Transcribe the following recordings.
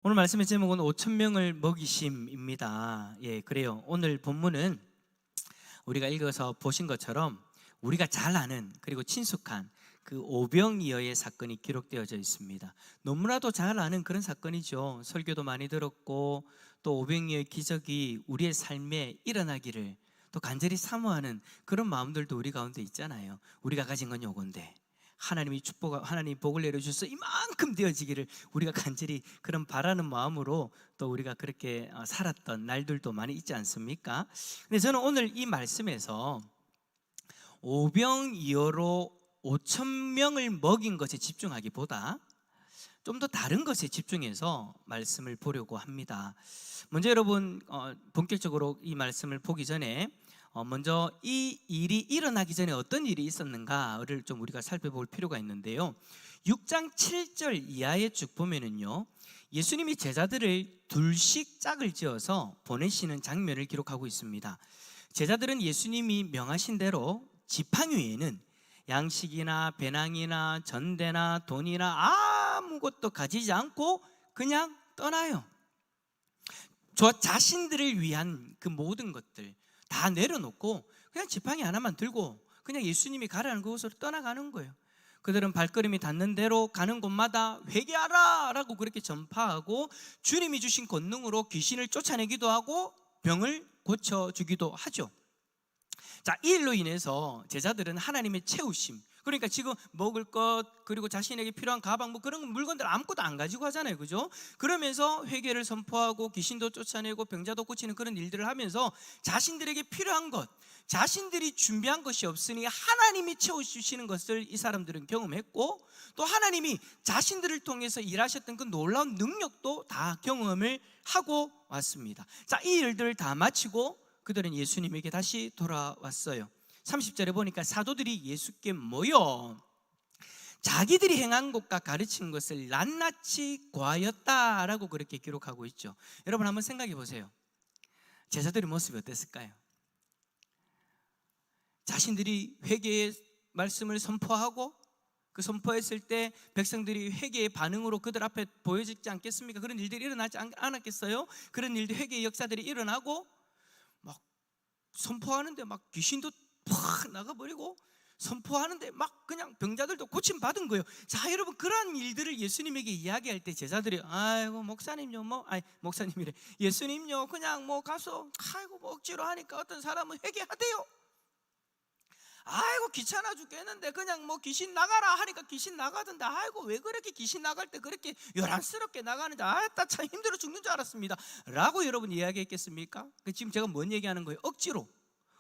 오늘 말씀의 제목은 5천 명을 먹이심입니다. 그래요. 오늘 본문은 우리가 읽어서 보신 것처럼 우리가 잘 아는 그리고 친숙한 그 오병이어의 사건이 기록되어져 있습니다. 너무나도 잘 아는 그런 사건이죠. 설교도 많이 들었고 또 오병이어의 기적이 우리의 삶에 일어나기를 또 간절히 사모하는 그런 마음들도 우리 가운데 있잖아요. 우리가 가진 건 요건데 하나님이 복을 내려주셔서 이만큼 되어지기를 우리가 간절히 그런 바라는 마음으로 또 우리가 그렇게 살았던 날들도 많이 있지 않습니까? 근데 저는 오늘 이 말씀에서 오병이어로 5천 명을 먹인 것에 집중하기보다 좀 더 다른 것에 집중해서 말씀을 보려고 합니다. 먼저 여러분 본격적으로 이 말씀을 보기 전에 먼저 이 일이 일어나기 전에 어떤 일이 있었는가를 좀 우리가 살펴볼 필요가 있는데요. 6장 7절 이하에 쭉 보면은요, 예수님이 제자들을 둘씩 짝을 지어서 보내시는 장면을 기록하고 있습니다. 제자들은 예수님이 명하신 대로 지팡이에는 양식이나 배낭이나 전대나 돈이나 아무것도 가지지 않고 그냥 떠나요. 저 자신들을 위한 그 모든 것들 다 내려놓고 그냥 지팡이 하나만 들고 그냥 예수님이 가라는 그곳으로 떠나가는 거예요. 그들은 발걸음이 닿는 대로 가는 곳마다 회개하라 라고 그렇게 전파하고 주님이 주신 권능으로 귀신을 쫓아내기도 하고 병을 고쳐주기도 하죠. 자, 이 일로 인해서 제자들은 하나님의 채우심, 그러니까 지금 먹을 것 그리고 자신에게 필요한 가방 뭐 그런 물건들 아무것도 안 가지고 하잖아요, 그죠? 그러면서 회개를 선포하고 귀신도 쫓아내고 병자도 고치는 그런 일들을 하면서 자신들에게 필요한 것, 자신들이 준비한 것이 없으니 하나님이 채워주시는 것을 이 사람들은 경험했고, 또 하나님이 자신들을 통해서 일하셨던 그 놀라운 능력도 다 경험을 하고 왔습니다. 자, 이 일들을 다 마치고 그들은 예수님에게 다시 돌아왔어요. 30절에 보니까 사도들이 예수께 모여 자기들이 행한 것과 가르친 것을 낱낱이 고하였다라고 그렇게 기록하고 있죠. 여러분 한번 생각해 보세요. 제자들의 모습이 어땠을까요? 자신들이 회개의 말씀을 선포하고 그 선포했을 때 백성들이 회개의 반응으로 그들 앞에 보여지지 않겠습니까? 그런 일들이 일어나지 않았겠어요? 그런 일들, 회개의 역사들이 일어나고 막 선포하는데 막 귀신도 팍 나가버리고 선포하는데 막 그냥 병자들도 고침받은 거예요. 자, 여러분 그런 일들을 예수님에게 이야기할 때 제자들이 아이고 목사님요 목사님이래 예수님요 그냥 뭐 가서 아이고 뭐 억지로 하니까 어떤 사람은 회개하대요. 아이고 귀찮아 죽겠는데 그냥 뭐 귀신 나가라 하니까 귀신 나가던데 아이고 왜 그렇게 귀신 나갈 때 그렇게 요란스럽게 나가는데 아따 참 힘들어 죽는 줄 알았습니다 라고 여러분 이야기했겠습니까? 지금 제가 뭔 얘기하는 거예요? 억지로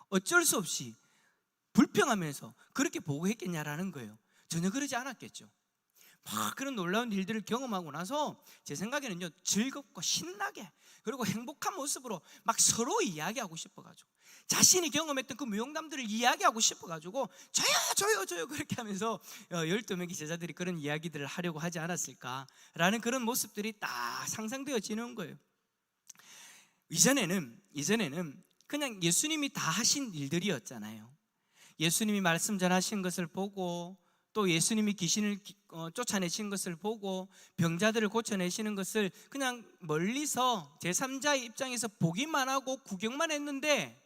어쩔 수 없이 불평하면서 그렇게 보고했겠냐라는 거예요. 전혀 그러지 않았겠죠. 막 그런 놀라운 일들을 경험하고 나서 제 생각에는요, 즐겁고 신나게 그리고 행복한 모습으로 막 서로 이야기하고 싶어가지고 자신이 경험했던 그 무용담들을 이야기하고 싶어가지고 저요 그렇게 하면서 12명의 제자들이 그런 이야기들을 하려고 하지 않았을까라는 그런 모습들이 딱 상상되어지는 거예요. 이전에는 그냥 예수님이 다 하신 일들이었잖아요. 예수님이 말씀 전하신 것을 보고 또 예수님이 귀신을 쫓아내신 것을 보고 병자들을 고쳐내시는 것을 그냥 멀리서 제3자의 입장에서 보기만 하고 구경만 했는데,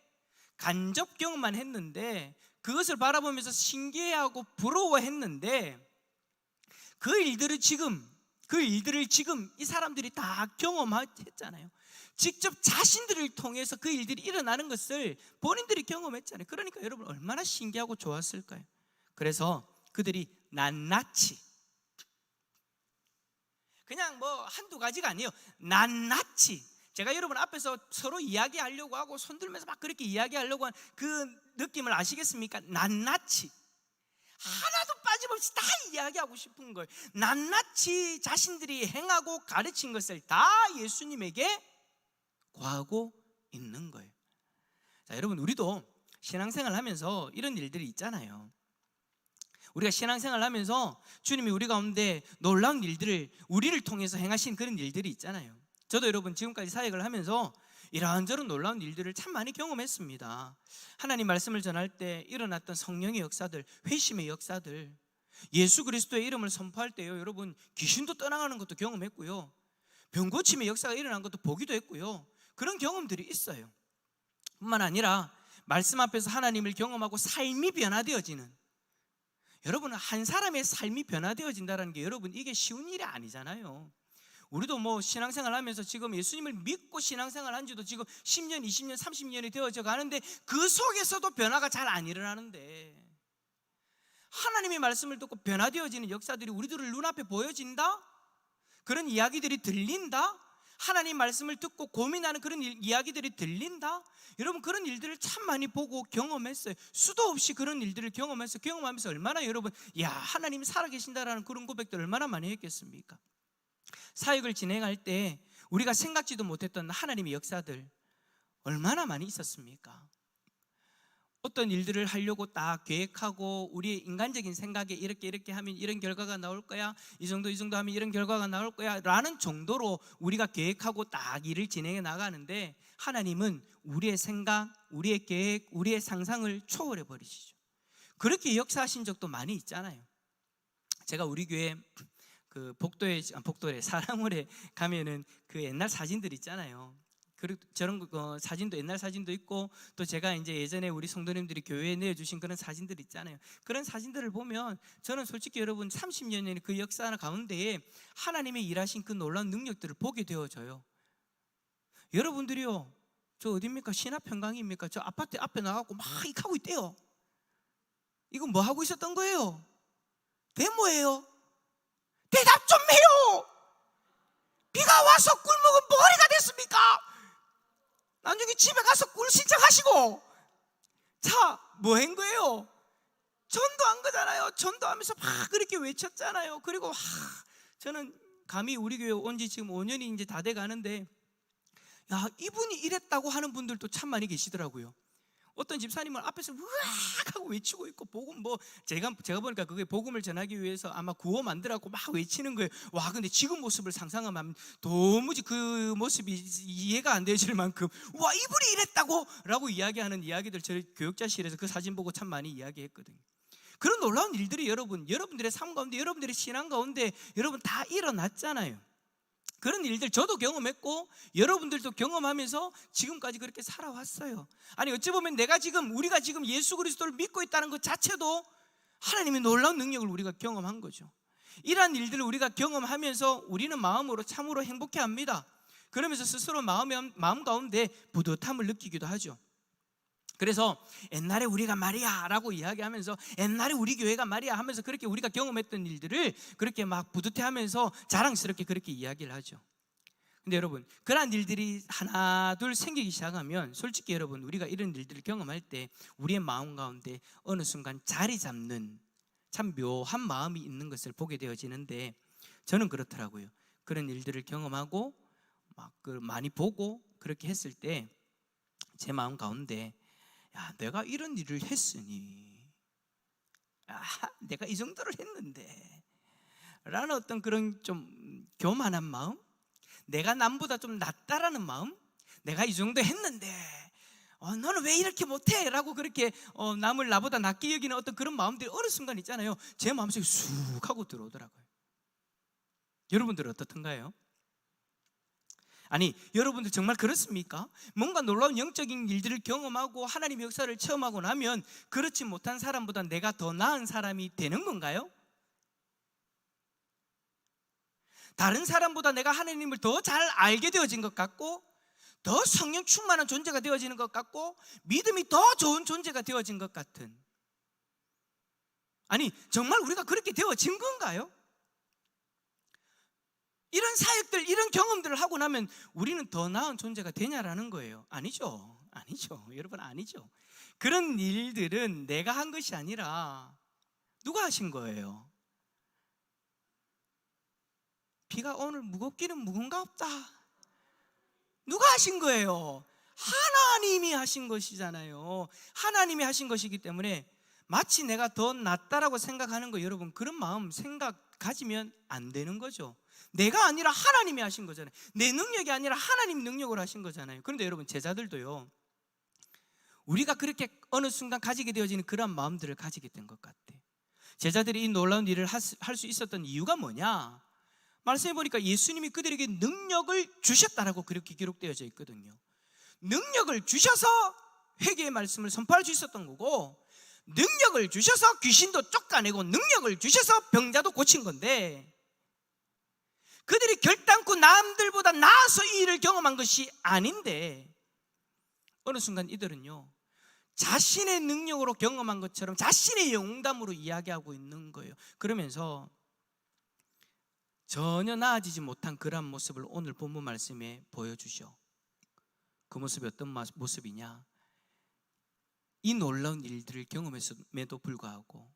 간접 경험만 했는데, 그것을 바라보면서 신기해하고 부러워했는데, 그 일들을 지금 이 사람들이 다 경험했잖아요. 직접 자신들을 통해서 그 일들이 일어나는 것을 본인들이 경험했잖아요. 그러니까 여러분 얼마나 신기하고 좋았을까요? 그래서 그들이 낱낱이, 그냥 뭐 한두 가지가 아니에요. 낱낱이, 제가 여러분 앞에서 서로 이야기하려고 하고 손들면서 막 그렇게 이야기하려고 한 그 느낌을 아시겠습니까? 낱낱이 하나도 빠짐없이 다 이야기하고 싶은 거예요. 낱낱이 자신들이 행하고 가르친 것을 다 예수님에게 고하고 있는 거예요. 자, 여러분 우리도 신앙생활 하면서 이런 일들이 있잖아요. 우리가 신앙생활 하면서 주님이 우리 가운데 놀라운 일들을 우리를 통해서 행하신 그런 일들이 있잖아요. 저도 여러분 지금까지 사역을 하면서 이런저런 놀라운 일들을 참 많이 경험했습니다. 하나님 말씀을 전할 때 일어났던 성령의 역사들, 회심의 역사들, 예수 그리스도의 이름을 선포할 때요, 여러분 귀신도 떠나가는 것도 경험했고요, 병 고침의 역사가 일어난 것도 보기도 했고요. 그런 경험들이 있어요. 뿐만 아니라 말씀 앞에서 하나님을 경험하고 삶이 변화되어지는, 여러분, 한 사람의 삶이 변화되어진다는 게 여러분 이게 쉬운 일이 아니잖아요. 우리도 뭐 신앙생활 하면서 지금 예수님을 믿고 신앙생활 한 지도 지금 10년, 20년, 30년이 되어져 가는데 그 속에서도 변화가 잘 안 일어나는데, 하나님의 말씀을 듣고 변화되어지는 역사들이 우리들을 눈앞에 보여진다? 그런 이야기들이 들린다? 하나님 말씀을 듣고 고민하는 그런 이야기들이 들린다? 여러분, 그런 일들을 참 많이 보고 경험했어요. 수도 없이 그런 일들을 경험하면서 얼마나 여러분, 야, 하나님이 살아계신다라는 그런 고백들 얼마나 많이 했겠습니까? 사역을 진행할 때 우리가 생각지도 못했던 하나님의 역사들 얼마나 많이 있었습니까? 어떤 일들을 하려고 딱 계획하고 우리의 인간적인 생각에 이렇게 하면 이런 결과가 나올 거야, 이 정도 하면 이런 결과가 나올 거야 라는 정도로 우리가 계획하고 딱 일을 진행해 나가는데, 하나님은 우리의 생각, 우리의 계획, 우리의 상상을 초월해 버리시죠. 그렇게 역사하신 적도 많이 있잖아요. 제가 우리 교회 그 복도에 사랑홀에 가면은 그 옛날 사진들 있잖아요. 그리고 저런 사진도, 옛날 사진도 있고, 또 제가 이제 예전에 우리 성도님들이 교회에 내어주신 그런 사진들 있잖아요. 그런 사진들을 보면 저는 솔직히 여러분 30년의 그 역사 가운데에 하나님의 일하신 그 놀라운 능력들을 보게 되어져요. 여러분들이요, 저 어딥니까? 신합평강입니까? 저 아파트 앞에 나가고 막 이렇게 있대요. 이거 뭐 하고 있었던 거예요? 데모예요. 대답 좀 해요. 비가 와서 꿀 먹은 머리가 됐습니까? 나중에 집에 가서 꿀 신청하시고. 자, 뭐 한 거예요? 전도한 거잖아요. 전도하면서 막 그렇게 외쳤잖아요. 그리고 저는 감히 우리 교회 온 지 지금 5년이 이제 다 돼 가는데, 야, 이분이 이랬다고 하는 분들도 참 많이 계시더라고요. 어떤 집사님은 앞에서 으악 하고 외치고 있고, 복음 뭐 제가 보니까 그게 복음을 전하기 위해서 아마 구호 만들라고 막 외치는 거예요. 와, 근데 지금 모습을 상상하면 도무지 그 모습이 이해가 안 되실 만큼, 와, 이분이 이랬다고 라고 이야기하는 이야기들 저희 교육자실에서 그 사진 보고 참 많이 이야기했거든요. 그런 놀라운 일들이 여러분들의 삶 가운데, 여러분들의 신앙 가운데 여러분 다 일어났잖아요. 그런 일들 저도 경험했고 여러분들도 경험하면서 지금까지 그렇게 살아왔어요. 아니, 어찌 보면 우리가 지금 예수 그리스도를 믿고 있다는 것 자체도 하나님의 놀라운 능력을 우리가 경험한 거죠. 이러한 일들을 우리가 경험하면서 우리는 마음으로 참으로 행복해합니다. 그러면서 스스로 마음 가운데 뿌듯함을 느끼기도 하죠. 그래서 옛날에 우리가 말이야 라고 이야기하면서, 옛날에 우리 교회가 말이야 하면서 그렇게 우리가 경험했던 일들을 그렇게 막 뿌듯해하면서 자랑스럽게 그렇게 이야기를 하죠. 근데 여러분, 그러한 일들이 하나 둘 생기기 시작하면 솔직히 여러분, 우리가 이런 일들을 경험할 때 우리의 마음 가운데 어느 순간 자리 잡는 참 묘한 마음이 있는 것을 보게 되어지는데, 저는 그렇더라고요. 그런 일들을 경험하고 막 많이 보고 그렇게 했을 때 제 마음 가운데, 야, 내가 이런 일을 했으니, 내가 이 정도를 했는데 라는 어떤 그런 좀 교만한 마음, 내가 남보다 좀 낫다라는 마음, 내가 이 정도 했는데 너는 왜 이렇게 못해? 라고 그렇게 남을 나보다 낫게 여기는 어떤 그런 마음들이 어느 순간 있잖아요. 제 마음속에 쑥 하고 들어오더라고요. 여러분들은 어떻던가요? 아니, 여러분들 정말 그렇습니까? 뭔가 놀라운 영적인 일들을 경험하고 하나님의 역사를 체험하고 나면 그렇지 못한 사람보다 내가 더 나은 사람이 되는 건가요? 다른 사람보다 내가 하나님을 더 잘 알게 되어진 것 같고, 더 성령 충만한 존재가 되어지는 것 같고, 믿음이 더 좋은 존재가 되어진 것 같은, 아니, 정말 우리가 그렇게 되어진 건가요? 이런 사역들, 이런 경험들을 하고 나면 우리는 더 나은 존재가 되냐라는 거예요. 아니죠. 여러분, 아니죠. 그런 일들은 내가 한 것이 아니라 누가 하신 거예요? 비가 오늘 무겁기는 무거운가 보다. 누가 하신 거예요? 하나님이 하신 것이잖아요. 하나님이 하신 것이기 때문에 마치 내가 더 낫다라고 생각하는 거, 여러분, 그런 마음 생각 가지면 안 되는 거죠. 내가 아니라 하나님이 하신 거잖아요. 내 능력이 아니라 하나님 능력으로 하신 거잖아요. 그런데 여러분, 제자들도요, 우리가 그렇게 어느 순간 가지게 되어지는 그런 마음들을 가지게 된 것 같아. 제자들이 이 놀라운 일을 할 수 있었던 이유가 뭐냐? 말씀해 보니까 예수님이 그들에게 능력을 주셨다라고 그렇게 기록되어져 있거든요. 능력을 주셔서 회개의 말씀을 선포할 수 있었던 거고, 능력을 주셔서 귀신도 쫓아내고, 능력을 주셔서 병자도 고친 건데, 그들이 결단코 남들보다 나아서 이 일을 경험한 것이 아닌데, 어느 순간 이들은요, 자신의 능력으로 경험한 것처럼 자신의 영담으로 이야기하고 있는 거예요. 그러면서 전혀 나아지지 못한 그러한 모습을 오늘 본문 말씀에 보여주죠. 그 모습이 어떤 모습이냐? 이 놀라운 일들을 경험했음에도 불구하고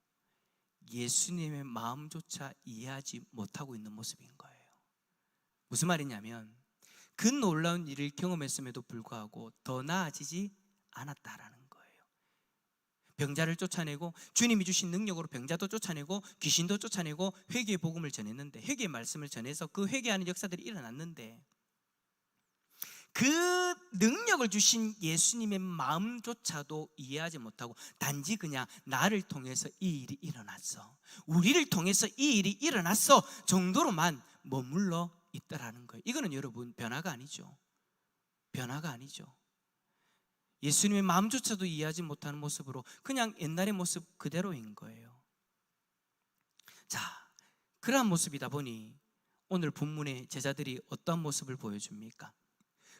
예수님의 마음조차 이해하지 못하고 있는 모습인 거예요. 무슨 말이냐면, 그 놀라운 일을 경험했음에도 불구하고 더 나아지지 않았다라는 거예요. 병자를 쫓아내고, 주님이 주신 능력으로 병자도 쫓아내고 귀신도 쫓아내고 회개의 복음을 전했는데, 회개의 말씀을 전해서 그 회개하는 역사들이 일어났는데, 그 능력을 주신 예수님의 마음조차도 이해하지 못하고 단지 그냥 나를 통해서 이 일이 일어났어, 우리를 통해서 이 일이 일어났어 정도로만 머물러 있다라는 거예요. 이거는 여러분 변화가 아니죠. 변화가 아니죠. 예수님의 마음조차도 이해하지 못하는 모습으로 그냥 옛날의 모습 그대로인 거예요. 자, 그러한 모습이다 보니 오늘 본문의 제자들이 어떤 모습을 보여줍니까?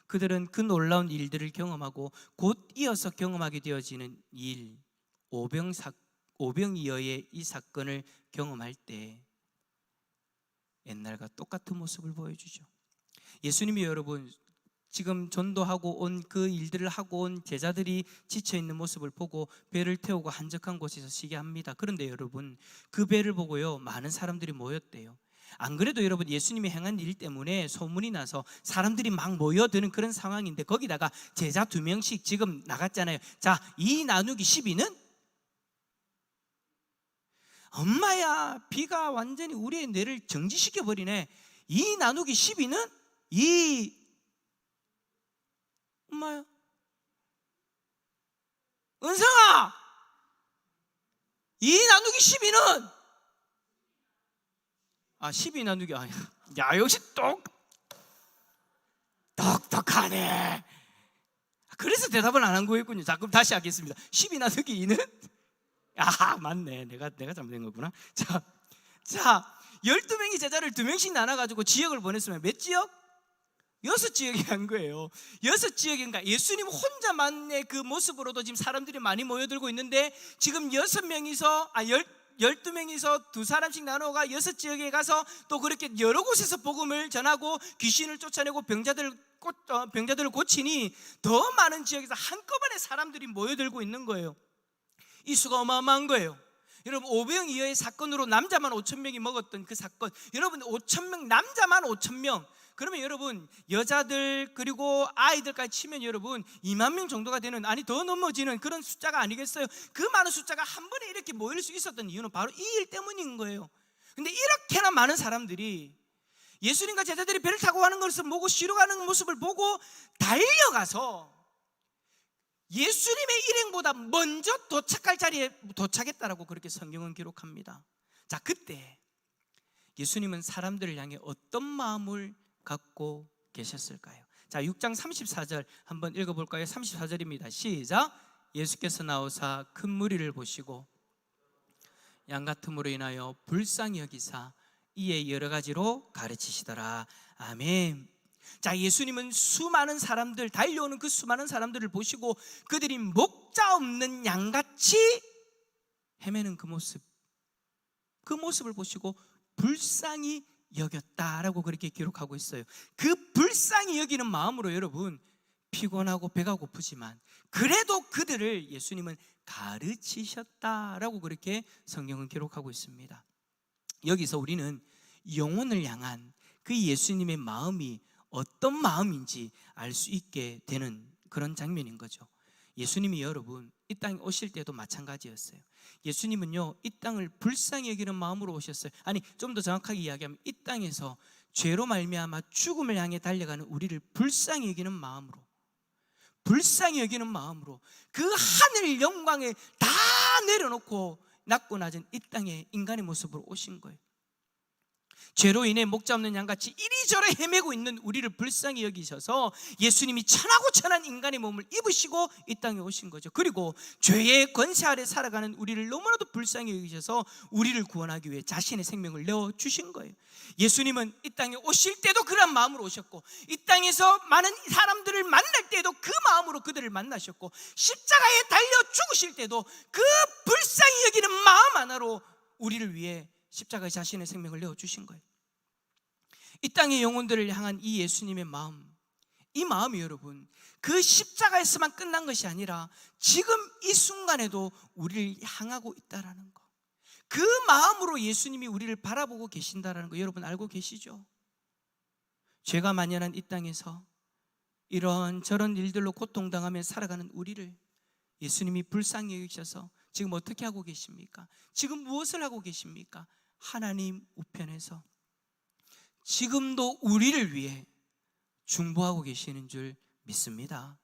그들은 그 놀라운 일들을 경험하고 곧 이어서 경험하게 되어지는 일, 오병이어의 이 사건을 경험할 때 옛날과 똑같은 모습을 보여주죠. 예수님이 여러분 지금 전도하고 온 그 일들을 하고 온 제자들이 지쳐있는 모습을 보고 배를 태우고 한적한 곳에서 쉬게 합니다. 그런데 여러분, 그 배를 보고요, 많은 사람들이 모였대요. 안 그래도 여러분 예수님이 행한 일 때문에 소문이 나서 사람들이 막 모여드는 그런 상황인데, 거기다가 제자 2명씩 지금 나갔잖아요. 자, 2 나누기 12는? 엄마야, 비가 완전히 우리의 뇌를 정지시켜버리네. 2 나누기 12는? 엄마야, 은성아, 2 나누기 12는? 12 나누기, 야, 역시 똑똑하네. 그래서 대답을 안 한 거였군요. 자, 그럼 다시 하겠습니다. 12 나누기 2는? 맞네. 내가 잘못된 거구나. 자, 12명이 제자를 2명씩 나눠가지고 지역을 보냈으면 몇 지역? 6지역이 한 거예요. 6지역인가? 예수님 혼자만의 그 모습으로도 지금 사람들이 많이 모여들고 있는데, 지금 12명이서 2사람씩 나눠가 6지역에 가서 또 그렇게 여러 곳에서 복음을 전하고 귀신을 쫓아내고 병자들을 고치니 더 많은 지역에서 한꺼번에 사람들이 모여들고 있는 거예요. 이 수가 어마어마한 거예요. 여러분, 오병이어의 사건으로 남자만 5,000명이 먹었던 그 사건, 여러분 5,000명, 남자만 5,000명, 그러면 여러분 여자들 그리고 아이들까지 치면 여러분 2만 명 정도가 되는, 더 넘어지는 그런 숫자가 아니겠어요? 그 많은 숫자가 한 번에 이렇게 모일 수 있었던 이유는 바로 이 일 때문인 거예요. 근데 이렇게나 많은 사람들이 예수님과 제자들이 배를 타고 가는 것을 보고, 쉬러 가는 모습을 보고 달려가서 예수님의 일행보다 먼저 도착할 자리에 도착했다라고 그렇게 성경은 기록합니다. 자, 그때 예수님은 사람들을 향해 어떤 마음을 갖고 계셨을까요? 자, 6장 34절 한번 읽어볼까요? 34절입니다. 시작. 예수께서 나오사 큰 무리를 보시고 양같음으로 인하여 불쌍히 여기사 이에 여러 가지로 가르치시더라. 아멘. 자, 예수님은 수많은 사람들, 달려오는 그 수많은 사람들을 보시고 그들이 목자 없는 양같이 헤매는 그 모습을 보시고 불쌍히 여겼다라고 그렇게 기록하고 있어요. 그 불쌍히 여기는 마음으로 여러분 피곤하고 배가 고프지만 그래도 그들을 예수님은 가르치셨다라고 그렇게 성경은 기록하고 있습니다. 여기서 우리는 영혼을 향한 그 예수님의 마음이 어떤 마음인지 알 수 있게 되는 그런 장면인 거죠. 예수님이 여러분 이 땅에 오실 때도 마찬가지였어요. 예수님은요, 이 땅을 불쌍히 여기는 마음으로 오셨어요. 좀 더 정확하게 이야기하면 이 땅에서 죄로 말미암아 죽음을 향해 달려가는 우리를 불쌍히 여기는 마음으로 그 하늘 영광을 다 내려놓고 낮고 낮은 이 땅에 인간의 모습으로 오신 거예요. 죄로 인해 목자 없는 양같이 이리저리 헤매고 있는 우리를 불쌍히 여기셔서 예수님이 천하고 천한 인간의 몸을 입으시고 이 땅에 오신 거죠. 그리고 죄의 권세 아래 살아가는 우리를 너무나도 불쌍히 여기셔서 우리를 구원하기 위해 자신의 생명을 내어주신 거예요. 예수님은 이 땅에 오실 때도 그런 마음으로 오셨고, 이 땅에서 많은 사람들을 만날 때도 그 마음으로 그들을 만나셨고, 십자가에 달려 죽으실 때도 그 불쌍히 여기는 마음 하나로 우리를 위해 십자가에 자신의 생명을 내어주신 거예요. 이 땅의 영혼들을 향한 이 예수님의 마음, 이 마음이 여러분 그 십자가에서만 끝난 것이 아니라 지금 이 순간에도 우리를 향하고 있다라는 거, 그 마음으로 예수님이 우리를 바라보고 계신다라는 거 여러분 알고 계시죠? 죄가 만연한 이 땅에서 이런저런 일들로 고통당하며 살아가는 우리를 예수님이 불쌍히 여기셔서 지금 어떻게 하고 계십니까? 지금 무엇을 하고 계십니까? 하나님 우편에서 지금도 우리를 위해 중보하고 계시는 줄 믿습니다.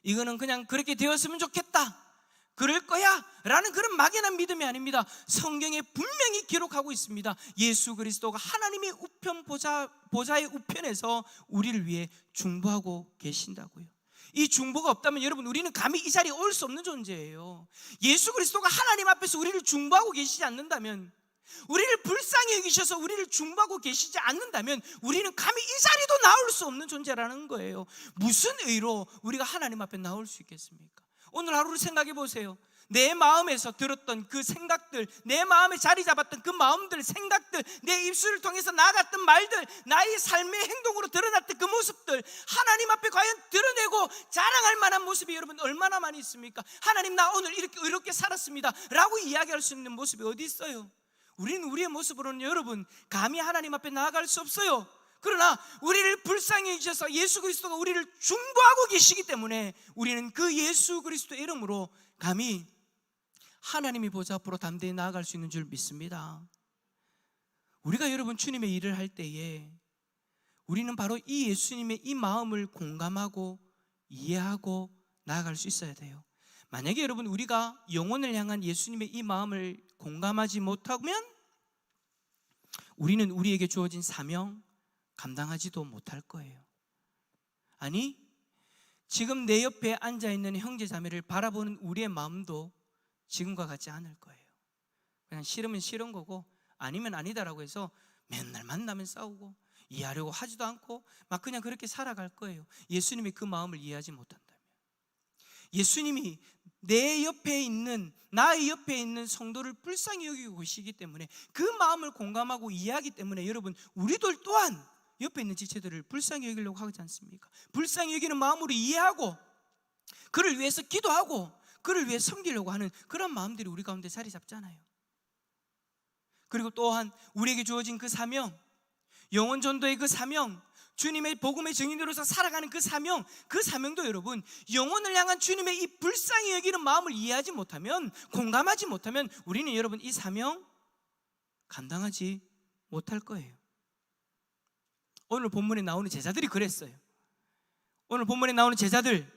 이거는 그냥 그렇게 되었으면 좋겠다, 그럴 거야 라는 그런 막연한 믿음이 아닙니다. 성경에 분명히 기록하고 있습니다. 예수 그리스도가 하나님의 우편 보좌의 우편에서 우리를 위해 중보하고 계신다고요. 이 중보가 없다면 여러분 우리는 감히 이 자리에 올 수 없는 존재예요. 예수 그리스도가 하나님 앞에서 우리를 중보하고 계시지 않는다면, 우리를 불쌍히 여기셔서 우리를 중보하고 계시지 않는다면 우리는 감히 이 자리도 나올 수 없는 존재라는 거예요. 무슨 의로 우리가 하나님 앞에 나올 수 있겠습니까? 오늘 하루를 생각해 보세요. 내 마음에서 들었던 그 생각들, 내 마음에 자리 잡았던 그 마음들, 생각들, 내 입술을 통해서 나갔던 말들, 나의 삶의 행동으로 드러났던 그 모습들, 하나님 앞에 과연 드러내고 자랑할 만한 모습이 여러분 얼마나 많이 있습니까? 하나님, 나 오늘 이렇게 의롭게 살았습니다 라고 이야기할 수 있는 모습이 어디 있어요? 우리는 우리의 모습으로는 여러분 감히 하나님 앞에 나아갈 수 없어요. 그러나 우리를 불쌍히 여기셔서 예수 그리스도가 우리를 중보하고 계시기 때문에 우리는 그 예수 그리스도의 이름으로 감히 하나님의 보좌 앞으로 담대히 나아갈 수 있는 줄 믿습니다. 우리가 여러분 주님의 일을 할 때에 우리는 바로 이 예수님의 이 마음을 공감하고 이해하고 나아갈 수 있어야 돼요. 만약에 여러분 우리가 영혼을 향한 예수님의 이 마음을 공감하지 못하면 우리는 우리에게 주어진 사명 감당하지도 못할 거예요. 아니, 지금 내 옆에 앉아있는 형제 자매를 바라보는 우리의 마음도 지금과 같지 않을 거예요. 그냥 싫으면 싫은 거고 아니면 아니다라고 해서 맨날 만나면 싸우고 이해하려고 하지도 않고 막 그냥 그렇게 살아갈 거예요. 예수님이 그 마음을 이해하지 못한다면. 예수님이 내 옆에 있는, 나의 옆에 있는 성도를 불쌍히 여기고 계시기 때문에, 그 마음을 공감하고 이해하기 때문에 여러분 우리들 또한 옆에 있는 지체들을 불쌍히 여기려고 하지 않습니까? 불쌍히 여기는 마음으로 이해하고 그를 위해서 기도하고 그를 위해 섬기려고 하는 그런 마음들이 우리 가운데 자리 잡잖아요. 그리고 또한 우리에게 주어진 그 사명, 영혼 전도의 그 사명, 주님의 복음의 증인으로서 살아가는 그 사명, 그 사명도 여러분 영혼을 향한 주님의 이 불쌍히 여기는 마음을 이해하지 못하면, 공감하지 못하면 우리는 여러분 이 사명 감당하지 못할 거예요. 오늘 본문에 나오는 제자들이 그랬어요. 오늘 본문에 나오는 제자들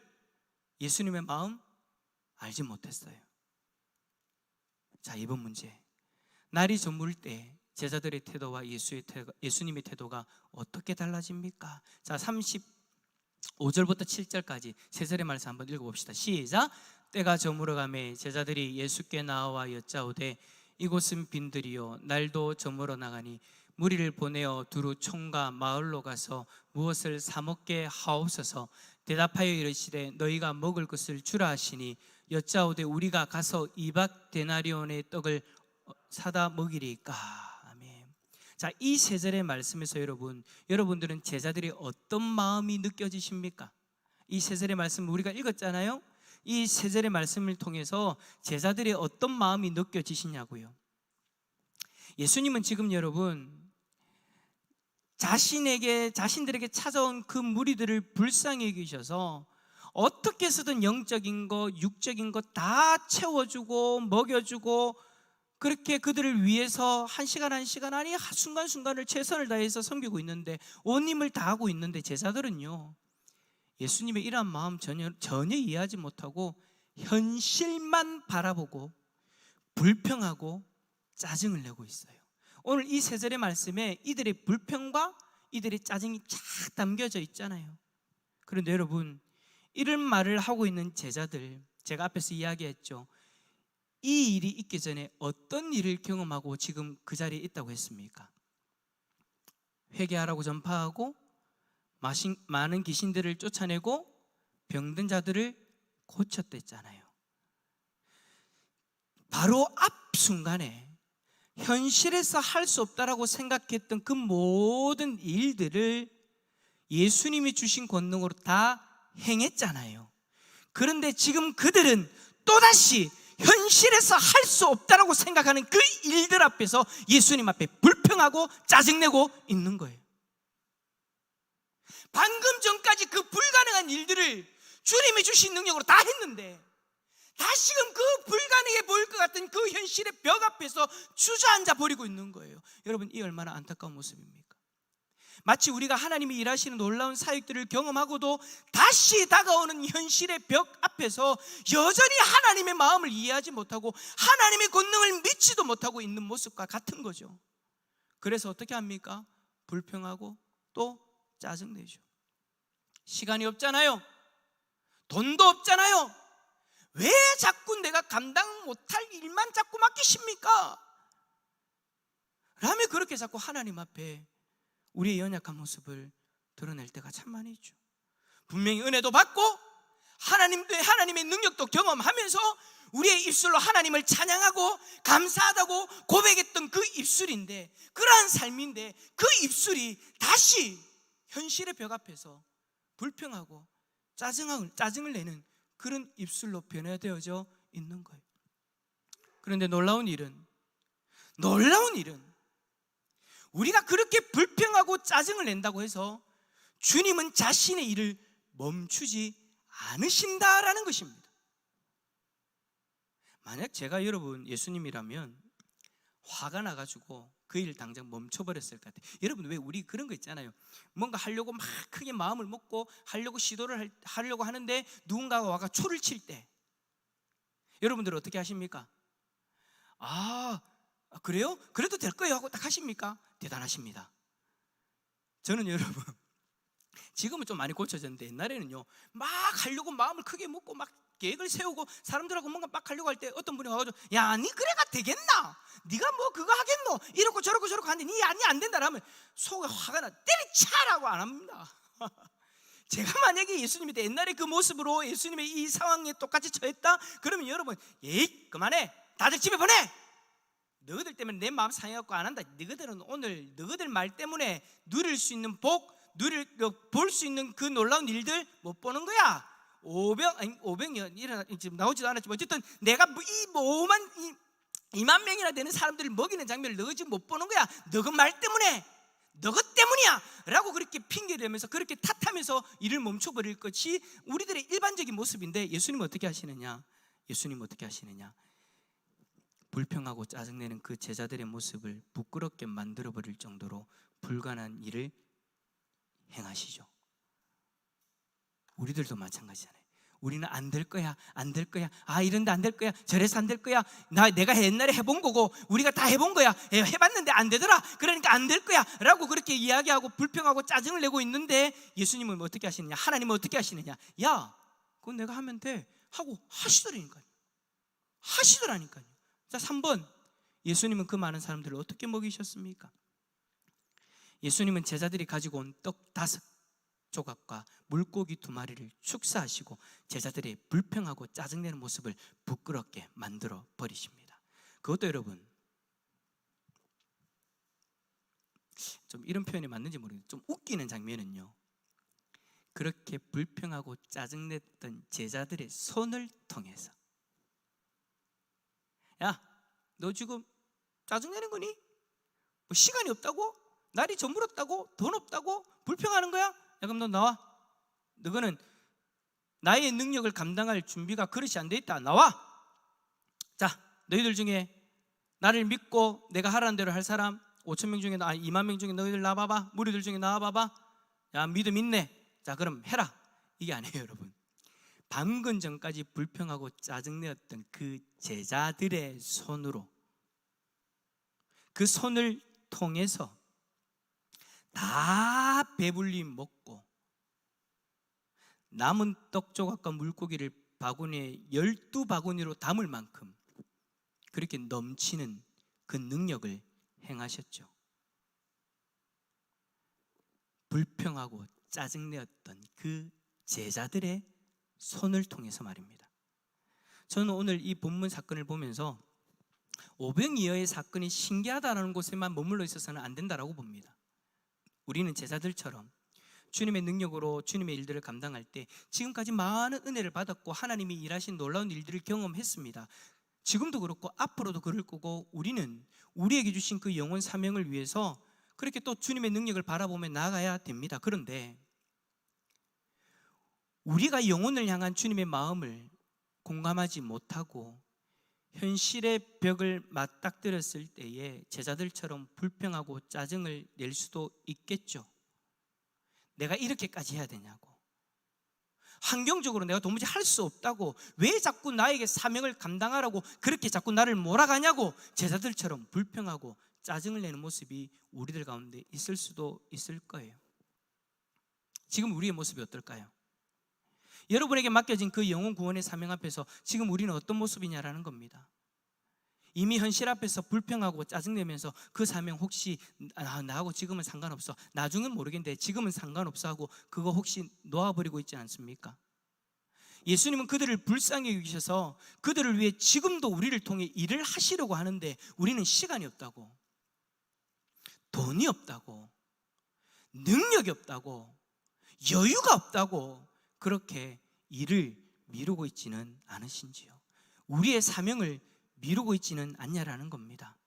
예수님의 마음 알지 못했어요. 자, 이번 문제. 날이 저물 때 제자들의 태도와 예수님의 태도가 어떻게 달라집니까? 자, 35절부터 7절까지 세 절의 말씀 한번 읽어봅시다. 시작. 때가 저물어가매 제자들이 예수께 나와 여짜오되 이곳은 빈들이요 날도 저물어 나가니 무리를 보내어 두루 촌과 마을로 가서 무엇을 사 먹게 하옵소서. 대답하여 이르시되 너희가 먹을 것을 주라 하시니 여짜오되 우리가 가서 2박 데나리온의 떡을 사다 먹이리까. 아멘. 자, 이 세 절의 말씀에서 여러분들은 제자들이 어떤 마음이 느껴지십니까? 이 세 절의 말씀 우리가 읽었잖아요. 이 세 절의 말씀을 통해서 제자들의 어떤 마음이 느껴지시냐고요. 예수님은 지금 여러분 자신들에게 찾아온 그 무리들을 불쌍히 여기셔서 어떻게 해서든 영적인 거, 육적인 거 다 채워주고 먹여주고 그렇게 그들을 위해서 한 시간 한 시간 아니 순간순간을 최선을 다해서 섬기고 있는데, 온 힘을 다하고 있는데 제자들은요 예수님의 이러한 마음 전혀 이해하지 못하고 현실만 바라보고 불평하고 짜증을 내고 있어요. 오늘 이 세 절의 말씀에 이들의 불평과 이들의 짜증이 쫙 담겨져 있잖아요. 그런데 여러분, 이런 말을 하고 있는 제자들, 제가 앞에서 이야기했죠. 이 일이 있기 전에 어떤 일을 경험하고 지금 그 자리에 있다고 했습니까? 회개하라고 전파하고 많은 귀신들을 쫓아내고 병든 자들을 고쳤댔잖아요. 바로 앞 순간에 현실에서 할 수 없다라고 생각했던 그 모든 일들을 예수님이 주신 권능으로 다 행했잖아요. 그런데 지금 그들은 또다시 현실에서 할 수 없다라고 생각하는 그 일들 앞에서 예수님 앞에 불평하고 짜증내고 있는 거예요. 방금 전까지 그 불가능한 일들을 주님이 주신 능력으로 다 했는데 다시금 그 불가능해 보일 것 같은 그 현실의 벽 앞에서 주저앉아 버리고 있는 거예요. 여러분, 이 얼마나 안타까운 모습입니까? 마치 우리가 하나님이 일하시는 놀라운 사역들을 경험하고도 다시 다가오는 현실의 벽 앞에서 여전히 하나님의 마음을 이해하지 못하고 하나님의 권능을 믿지도 못하고 있는 모습과 같은 거죠. 그래서 어떻게 합니까? 불평하고 또 짜증내죠. 시간이 없잖아요. 돈도 없잖아요. 왜 자꾸 내가 감당 못할 일만 자꾸 맡기십니까? 라며 그렇게 자꾸 하나님 앞에 우리의 연약한 모습을 드러낼 때가 참 많이 있죠. 분명히 은혜도 받고 하나님의 능력도 경험하면서 우리의 입술로 하나님을 찬양하고 감사하다고 고백했던 그 입술인데, 그러한 삶인데 그 입술이 다시 현실의 벽 앞에서 불평하고 짜증을 내는 그런 입술로 변화되어져 있는 거예요. 그런데 놀라운 일은 우리가 그렇게 불평하고 짜증을 낸다고 해서 주님은 자신의 일을 멈추지 않으신다라는 것입니다. 만약 제가 여러분 예수님이라면 화가 나가지고 그 일 당장 멈춰버렸을 것 같아요. 여러분, 왜 우리 그런 거 있잖아요. 뭔가 하려고 막 크게 마음을 먹고 하려고 시도를 하려고 하는데 누군가가 와가 초를 칠 때 여러분들 어떻게 하십니까? 그래요? 그래도 될 거예요 하고 딱 하십니까? 대단하십니다. 저는 여러분 지금은 좀 많이 고쳐졌는데 옛날에는요 막 하려고 마음을 크게 먹고 막 계획을 세우고 사람들하고 뭔가 막 하려고 할 때 어떤 분이 와가지고 야, 니 그래가 되겠나? 네가 뭐 그거 하겠노? 이렇고 저렇고 하는데 니 안 된다 하면 속에 화가 나 때리차라고 안 합니다. 제가 만약에 예수님이 옛날에 그 모습으로 예수님의 이 상황에 똑같이 처했다 그러면 여러분 그만해, 다들 집에 보내. 너희들 때문에 내 마음 상해갖고 안 한다. 너희들은 오늘 너희들 말 때문에 누릴 수 있는 볼 수 있는 그 놀라운 일들 못 보는 거야. 500년 일어나 지금 나오지도 않았지만 어쨌든 내가 이 2만 명이나 되는 사람들을 먹이는 장면을 너희 지금 못 보는 거야. 너희 말 때문에, 너희 때문이야 라고 그렇게 핑계를 대면서 그렇게 탓하면서 일을 멈춰버릴 것이 우리들의 일반적인 모습인데, 예수님은 어떻게 하시느냐? 불평하고 짜증내는 그 제자들의 모습을 부끄럽게 만들어버릴 정도로 불가능한 일을 행하시죠. 우리들도 마찬가지잖아요. 우리는 안 될 거야. 이런데 안 될 거야. 저래서 안 될 거야. 내가 옛날에 해본 거고 우리가 다 해본 거야. 해봤는데 안 되더라. 그러니까 안 될 거야 라고 그렇게 이야기하고 불평하고 짜증을 내고 있는데, 예수님은 어떻게 하시느냐? 하나님은 어떻게 하시느냐? 야, 그건 내가 하면 돼 하고 하시더라니까요. 자, 3번, 예수님은 그 많은 사람들을 어떻게 먹이셨습니까? 예수님은 제자들이 가지고 온 떡 5조각과 물고기 2마리를 축사하시고 제자들의 불평하고 짜증내는 모습을 부끄럽게 만들어 버리십니다. 그것도 여러분 좀 이런 표현이 맞는지 모르겠는데 좀 웃기는 장면은요, 그렇게 불평하고 짜증냈던 제자들의 손을 통해서 야, 너 지금 짜증내는 거니? 뭐 시간이 없다고? 날이 저물었다고? 돈 없다고? 불평하는 거야? 야, 그럼 너 나와. 너는 나의 능력을 감당할 준비가 그릇이 안 돼 있다. 나와. 자, 너희들 중에 나를 믿고 내가 하라는 대로 할 사람 5,000명 중에 2만 명 중에 너희들 나와봐봐. 무리들 중에 나와봐봐. 야, 믿음 있네. 자, 그럼 해라. 이게 아니에요, 여러분. 방금 전까지 불평하고 짜증내었던 그 제자들의 손으로 그 손을 통해서 다 배불리 먹고 남은 떡 조각과 물고기를 바구니에 12바구니로 담을 만큼 그렇게 넘치는 그 능력을 행하셨죠. 불평하고 짜증내었던 그 제자들의 손을 통해서 말입니다. 저는 오늘 이 본문 사건을 보면서 오병이어의 사건이 신기하다는 곳에만 머물러 있어서는 안 된다라고 봅니다. 우리는 제자들처럼 주님의 능력으로 주님의 일들을 감당할 때 지금까지 많은 은혜를 받았고 하나님이 일하신 놀라운 일들을 경험했습니다. 지금도 그렇고 앞으로도 그럴 거고, 우리는 우리에게 주신 그 영혼 사명을 위해서 그렇게 또 주님의 능력을 바라보며 나아가야 됩니다. 그런데 우리가 영혼을 향한 주님의 마음을 공감하지 못하고 현실의 벽을 맞닥뜨렸을 때에 제자들처럼 불평하고 짜증을 낼 수도 있겠죠. 내가 이렇게까지 해야 되냐고, 환경적으로 내가 도무지 할 수 없다고, 왜 자꾸 나에게 사명을 감당하라고 그렇게 자꾸 나를 몰아가냐고 제자들처럼 불평하고 짜증을 내는 모습이 우리들 가운데 있을 수도 있을 거예요. 지금 우리의 모습이 어떨까요? 여러분에게 맡겨진 그 영혼 구원의 사명 앞에서 지금 우리는 어떤 모습이냐라는 겁니다. 이미 현실 앞에서 불평하고 짜증내면서 그 사명 혹시 나하고 지금은 상관없어, 나중은 모르겠는데 지금은 상관없어 하고 그거 혹시 놓아버리고 있지 않습니까? 예수님은 그들을 불쌍히 여기셔서 그들을 위해 지금도 우리를 통해 일을 하시려고 하는데 우리는 시간이 없다고, 돈이 없다고, 능력이 없다고, 여유가 없다고 그렇게 일을 미루고 있지는 않으신지요? 우리의 사명을 미루고 있지는 않냐라는 겁니다.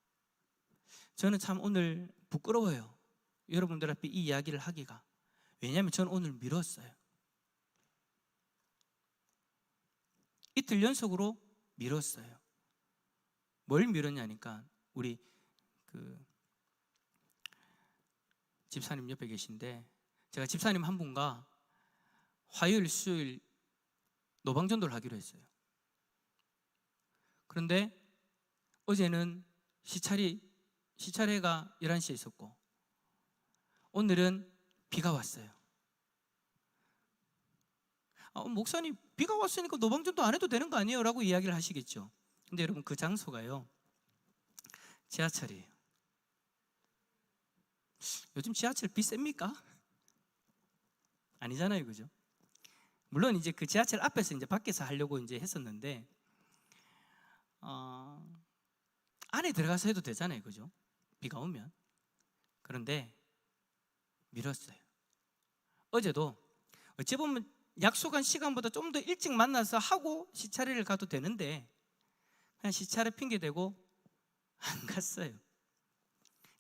저는 참 오늘 부끄러워요, 여러분들 앞에 이 이야기를 하기가. 왜냐하면 저는 오늘 미뤘어요. 이틀 연속으로 미뤘어요. 뭘 미뤘냐니까, 우리 그 집사님 옆에 계신데, 제가 집사님 한 분과 화요일, 수요일 노방전도를 하기로 했어요. 그런데 어제는 시차례가 11시에 있었고 오늘은 비가 왔어요. 목사님, 비가 왔으니까 노방전도 안 해도 되는 거 아니에요? 라고 이야기를 하시겠죠. 근데 여러분, 그 장소가요, 지하철이에요. 요즘 지하철 비쌉니까? 아니잖아요, 그죠? 물론 이제 그 지하철 앞에서 이제 밖에서 하려고 이제 했었는데 안에 들어가서 해도 되잖아요, 그죠? 비가 오면. 그런데 미뤘어요. 어제도 어찌 보면 약속한 시간보다 좀 더 일찍 만나서 하고 시차례를 가도 되는데 그냥 시차례 핑계 대고 안 갔어요.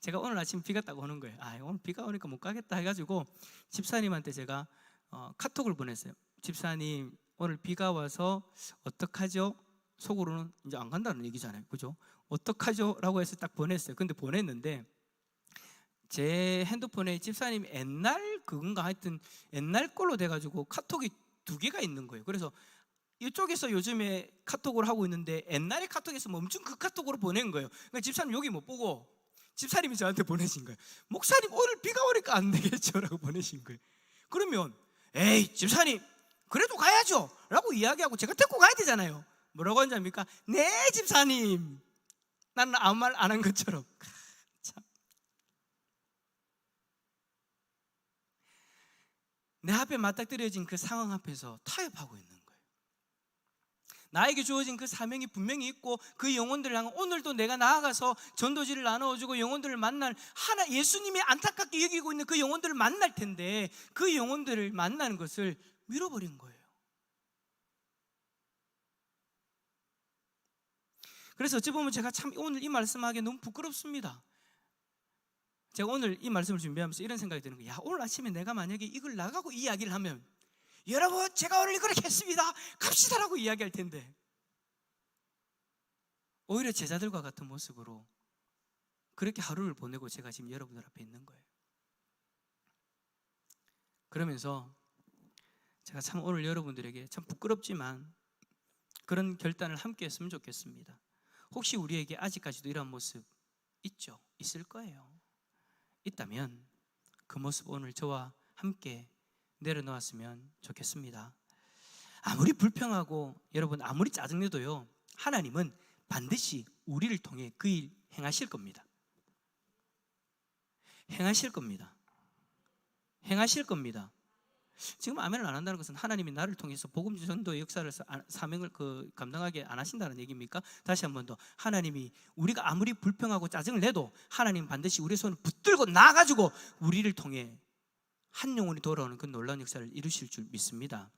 제가 오늘 아침 비가 딱 오는 거예요. 오늘 비가 오니까 못 가겠다 해가지고 집사님한테 제가 카톡을 보냈어요. 집사님, 오늘 비가 와서 어떡하죠? 속으로는 이제 안 간다는 얘기잖아요, 그죠? 어떡하죠? 라고 해서 딱 보냈어요. 근데 보냈는데 제 핸드폰에 집사님 옛날 그건가 하여튼 옛날 걸로 돼가지고 카톡이 2개가 있는 거예요. 그래서 이쪽에서 요즘에 카톡을 하고 있는데 옛날에 카톡에서 멈춘 그 카톡으로 보낸 거예요. 그러니까 집사님 여기 못 보고 집사님이 저한테 보내신 거예요. 목사님, 오늘 비가 오니까 안 되겠죠? 라고 보내신 거예요. 그러면 에이 집사님, 그래도 가야죠 라고 이야기하고 제가 데리고 가야 되잖아요. 뭐라고 하는지 압니까? 네 집사님, 나는 아무 말 안 한 것처럼. 참. 내 앞에 맞닥뜨려진 그 상황 앞에서 타협하고 있는 거예요. 나에게 주어진 그 사명이 분명히 있고 그 영혼들을 향해 오늘도 내가 나아가서 전도지를 나누어주고 영혼들을 만날, 예수님이 안타깝게 여기고 있는 그 영혼들을 만날 텐데 그 영혼들을 만나는 것을 미뤄버린 거예요. 그래서 어찌 보면 제가 참 오늘 이 말씀하기 너무 부끄럽습니다. 제가 오늘 이 말씀을 준비하면서 이런 생각이 드는 거예요. 오늘 아침에 내가 만약에 이걸 나가고 이야기를 하면 여러분, 제가 오늘 이걸 했습니다, 갑시다라고 이야기할 텐데 오히려 제자들과 같은 모습으로 그렇게 하루를 보내고 제가 지금 여러분들 앞에 있는 거예요. 그러면서 제가 참 오늘 여러분들에게 참 부끄럽지만 그런 결단을 함께 했으면 좋겠습니다. 혹시 우리에게 아직까지도 이런 모습 있죠? 있을 거예요. 있다면 그 모습 오늘 저와 함께 내려놓았으면 좋겠습니다. 아무리 불평하고 여러분 아무리 짜증내도요, 하나님은 반드시 우리를 통해 그 일 행하실 겁니다. 행하실 겁니다. 행하실 겁니다. 지금 아멘을 안 한다는 것은 하나님이 나를 통해서 복음 전도의 역사를 사명을 감당하게 안 하신다는 얘기입니까? 다시 한 번 더, 하나님이 우리가 아무리 불평하고 짜증을 내도 하나님 반드시 우리의 손을 붙들고 나가지고 우리를 통해 한 영혼이 돌아오는 그 놀라운 역사를 이루실 줄 믿습니다.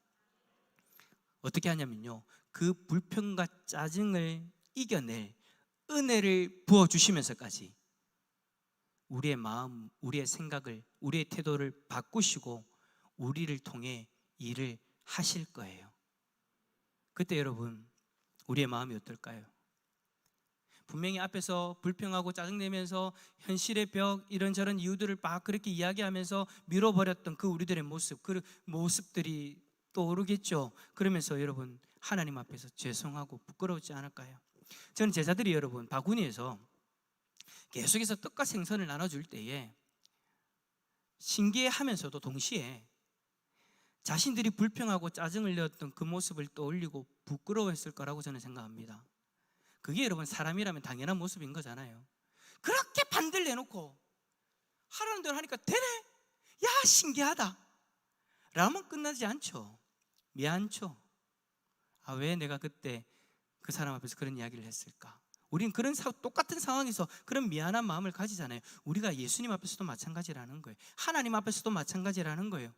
어떻게 하냐면요, 그 불평과 짜증을 이겨낼 은혜를 부어주시면서까지 우리의 마음, 우리의 생각을, 우리의 태도를 바꾸시고 우리를 통해 일을 하실 거예요. 그때 여러분, 우리의 마음이 어떨까요? 분명히 앞에서 불평하고 짜증내면서 현실의 벽, 이런저런 이유들을 막 그렇게 이야기하면서 밀어버렸던 그 우리들의 모습, 그 모습들이 떠오르겠죠. 그러면서 여러분, 하나님 앞에서 죄송하고 부끄러우지 않을까요? 저는 제자들이 여러분 바구니에서 계속해서 떡과 생선을 나눠줄 때에 신기해하면서도 동시에 자신들이 불평하고 짜증을 내었던 그 모습을 떠올리고 부끄러워했을 거라고 저는 생각합니다. 그게 여러분 사람이라면 당연한 모습인 거잖아요. 그렇게 반대를 내놓고 하라는 대로 하니까 되네? 야, 신기하다 라면 끝나지 않죠. 미안죠. 아, 왜 내가 그때 그 사람 앞에서 그런 이야기를 했을까? 우리는 그런 똑같은 상황에서 그런 미안한 마음을 가지잖아요. 우리가 예수님 앞에서도 마찬가지라는 거예요. 하나님 앞에서도 마찬가지라는 거예요.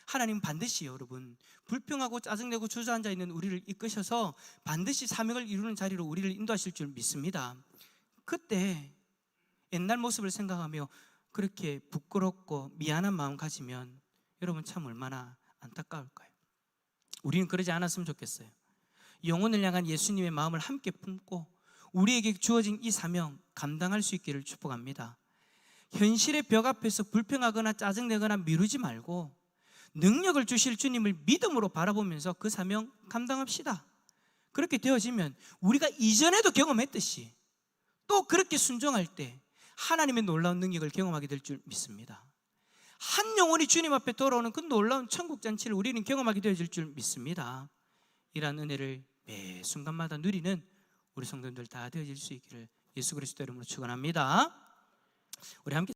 하나님 반드시 여러분 불평하고 짜증내고 주저앉아 있는 우리를 이끄셔서 반드시 사명을 이루는 자리로 우리를 인도하실 줄 믿습니다. 그때 옛날 모습을 생각하며 그렇게 부끄럽고 미안한 마음 가지면 여러분 참 얼마나 안타까울까요? 우리는 그러지 않았으면 좋겠어요. 영혼을 향한 예수님의 마음을 함께 품고 우리에게 주어진 이 사명 감당할 수 있기를 축복합니다. 현실의 벽 앞에서 불평하거나 짜증내거나 미루지 말고 능력을 주실 주님을 믿음으로 바라보면서 그 사명 감당합시다. 그렇게 되어지면 우리가 이전에도 경험했듯이 또 그렇게 순종할 때 하나님의 놀라운 능력을 경험하게 될 줄 믿습니다. 한 영혼이 주님 앞에 돌아오는 그 놀라운 천국 잔치를 우리는 경험하게 되어질 줄 믿습니다. 이러한 은혜를 매 순간마다 누리는 우리 성도들 다 되어질 수 있기를 예수 그리스도 이름으로 축원합니다. 우리 함께